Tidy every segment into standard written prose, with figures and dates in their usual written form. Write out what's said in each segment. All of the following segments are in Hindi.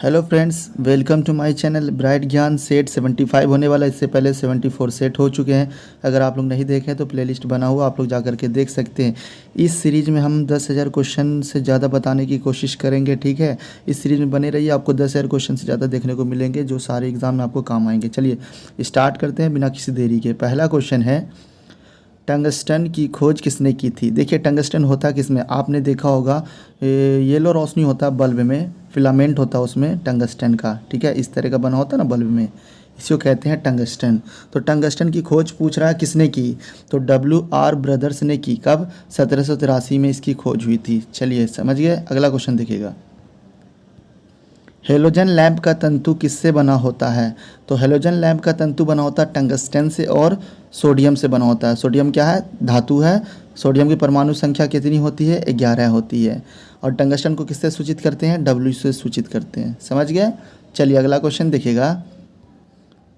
Hello friends, welcome to my channel. Bright Gyan set 75 होने वाला, इससे पहले 74 सेट हो चुके हैं। अगर आप लोग नहीं देखें तो प्लेलिस्ट बना हुआ, आप लोग जा कर के देख सकते हैं। इस सीरीज़ में हम 10,000 क्वेश्चन से ज़्यादा बताने की कोशिश करेंगे, ठीक है। इस सीरीज़ में बने रहिए, आपको 10,000 क्वेश्चन से ज़्यादा देखने को मिलेंगे जो सारे एग्ज़ाम में आपको काम आएंगे। चलिए स्टार्ट करते हैं बिना किसी देरी के। पहला क्वेश्चन है, टंगस्टन की खोज किसने की थी। देखिए टंगस्टन होता किसमें, आपने देखा होगा येलो रोशनी होता है बल्ब में, फिलामेंट होता है उसमें टंगस्टन का, ठीक है। इस तरह का बना होता है ना बल्ब में, इसी को कहते हैं टंगस्टन। तो टंगस्टन की खोज पूछ रहा है किसने की, तो WR ब्रदर्स ने की। कब? 1783 में इसकी खोज हुई थी। चलिए समझ गए। अगला क्वेश्चन देखिएगा, हेलोजन लैंप का तंतु किससे बना होता है। तो हेलोजन लैंप का तंतु बना होता है टंगस्टन से और सोडियम से बना होता है। सोडियम क्या है? धातु है। सोडियम की परमाणु संख्या कितनी होती है? 11 होती है। और टंगस्टन को किससे सूचित करते हैं? W से सूचित करते हैं। समझ गए। चलिए अगला क्वेश्चन देखिएगा,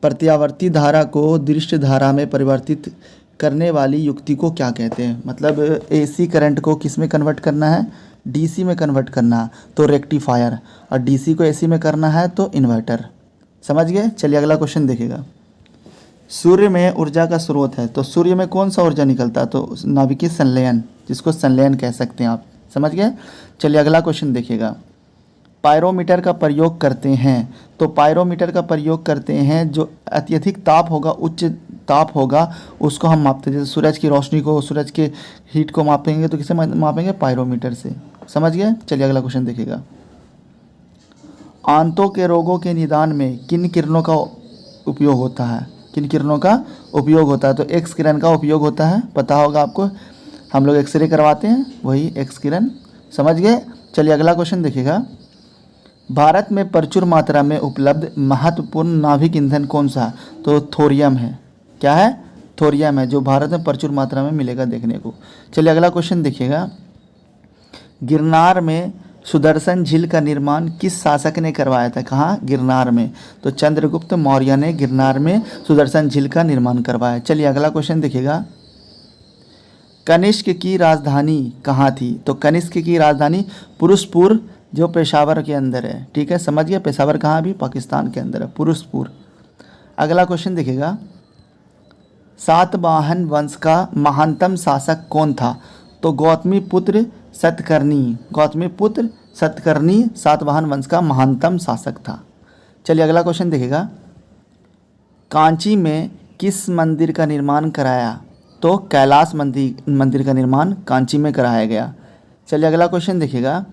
प्रत्यावर्ती धारा को दृश्य धारा में परिवर्तित करने वाली युक्ति को क्या कहते हैं। मतलब AC करंट को किस में कन्वर्ट करना है? DC में कन्वर्ट करना, तो रेक्टिफायर। और DC को AC में करना है तो इन्वर्टर। समझ गए। चलिए अगला क्वेश्चन देखिएगा, सूर्य में ऊर्जा का स्रोत है, तो सूर्य में कौन सा ऊर्जा निकलता है? तो नाभिकीय संलयन, जिसको संलयन कह सकते हैं आप। समझ गए। चलिए अगला क्वेश्चन देखिएगा, पायरोमीटर का प्रयोग करते हैं, तो पायरोमीटर का प्रयोग करते हैं जो अत्यधिक ताप होगा, उच्च ताप होगा, उसको हम मापते हैं। जैसे सूरज की रोशनी को, सूरज के हीट को मापेंगे तो किसे मापेंगे? पायरोमीटर से। समझ गए। चलिए अगला क्वेश्चन देखिएगा, आंतों के रोगों के निदान में किन किरणों का उपयोग होता है? किन किरणों का उपयोग होता है? तो एक्स किरण का उपयोग होता है, पता होगा आपको, हम लोग एक्सरे करवाते हैं, वही एक्स किरण। समझ गए। चलिए अगला क्वेश्चन देखिएगा, भारत में प्रचुर मात्रा में उपलब्ध महत्वपूर्ण नाभिक ईंधन कौन सा है? तो थोरियम है। क्या है? थोरियम है, जो भारत में प्रचुर मात्रा में मिलेगा देखने को। चलिए अगला क्वेश्चन देखिएगा, गिरनार में सुदर्शन झील का निर्माण किस शासक ने करवाया था? कहाँ? गिरनार में। तो चंद्रगुप्त मौर्य ने गिरनार में सुदर्शन झील का निर्माण करवाया। चलिए अगला क्वेश्चन देखिएगा, कनिष्क की राजधानी कहाँ थी? तो कनिष्क की राजधानी पुरुषपुर, जो पेशावर के अंदर है, ठीक है। समझ गए। पेशावर कहाँ? अभी पाकिस्तान के अंदर है, पुरुषपुर। अगला क्वेश्चन देखिएगा, सातवाहन वंश का महानतम शासक कौन था? तो गौतमीपुत्र सतकर्णी। गौतमीपुत्र सतकर्णी सातवाहन वंश का महानतम शासक था। चलिए अगला क्वेश्चन देखिएगा, कांची में किस मंदिर का निर्माण कराया? तो कैलाश मंदिर का निर्माण कांची में कराया गया। चलिए अगला क्वेश्चन देखिएगा,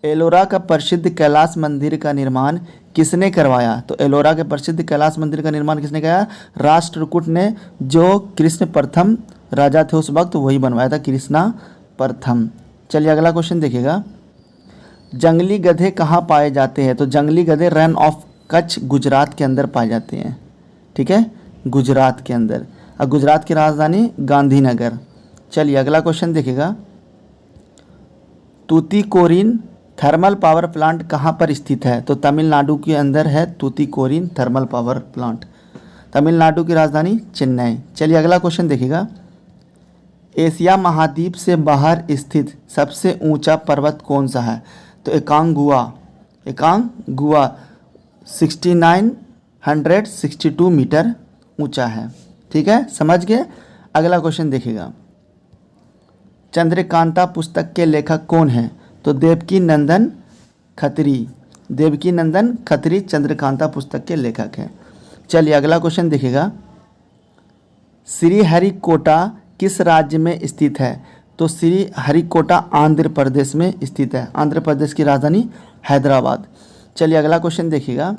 एलोरा का प्रसिद्ध कैलाश मंदिर का निर्माण किसने करवाया? तो एलोरा के प्रसिद्ध कैलाश मंदिर का निर्माण किसने कराया? राष्ट्रकूट ने, जो कृष्ण प्रथम राजा थे उस वक्त, वही बनवाया था, कृष्णा प्रथम। चलिए अगला क्वेश्चन देखिएगा, जंगली गधे कहाँ पाए जाते हैं? तो जंगली गधे रन ऑफ कच्छ गुजरात के अंदर पाए जाते हैं, ठीक है, गुजरात के अंदर। और गुजरात की राजधानी गांधीनगर। चलिए अगला क्वेश्चन देखिएगा, तूतीकोरिन थर्मल पावर प्लांट कहाँ पर स्थित है? तो तमिलनाडु के अंदर है Tuticorin thermal power plant. Tamil Nadu की राजधानी चेन्नई। चलिए अगला क्वेश्चन देखिएगा, एशिया महाद्वीप से बाहर स्थित सबसे ऊंचा पर्वत कौन सा है? तो एकांगुआ। एकांगुआ 6962 मीटर ऊंचा है, ठीक है। समझ गए। अगला क्वेश्चन देखिएगा, चंद्रकांता पुस्तक के लेखक कौन है? तो देवकी नंदन खत्री। देवकी नंदन खत्री चंद्रकांता पुस्तक के लेखक हैं। चलिए अगला क्वेश्चन देखिएगा, श्रीहरिकोटा किस राज्य में स्थित है? तो श्रीहरिकोटा आंध्र प्रदेश में स्थित है। आंध्र प्रदेश की राजधानी हैदराबाद। चलिए अगला क्वेश्चन देखिएगा,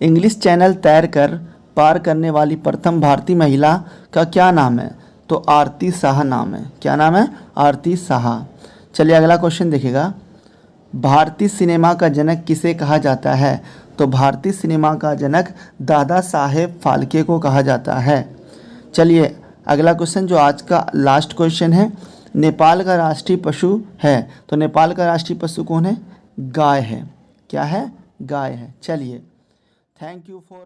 इंग्लिश चैनल तैर कर पार करने वाली प्रथम भारतीय महिला का क्या नाम है? तो आरती शाह नाम है। क्या नाम है? आरती शाह। चलिए अगला क्वेश्चन देखिएगा, भारतीय सिनेमा का जनक किसे कहा जाता है? तो भारतीय सिनेमा का जनक दादा साहेब फाल्के को कहा जाता है। चलिए अगला क्वेश्चन, जो आज का लास्ट क्वेश्चन है, नेपाल का राष्ट्रीय पशु है? तो नेपाल का राष्ट्रीय पशु कौन है? गाय है। क्या है? गाय है। चलिए, थैंक यू फॉर